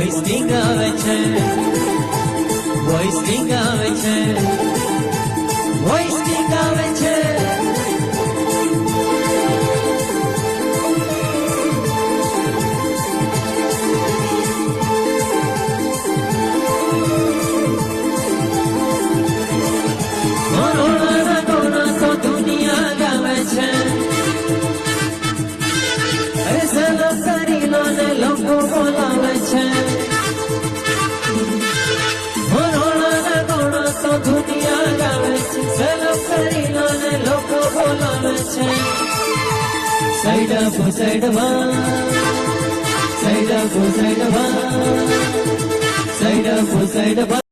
Voice sting આવે છે, voice sting આવે છે, વોઇસ સ્ટિંગ આવે છે. કોરોના કોના તો દુનિયા ગાવે છે, અરે સલામ કરી લો ને લોકો બોલાવે છે. કોરોના કોના તો દુનિયા ગાવે છે, સલામ કરી લો ને લોકો બોલાવે છે. સાઈડ અપ સાઈડ માં, સાઈડ અપ સાઈડ માં, સાઈડ અપ સાઈડ માં.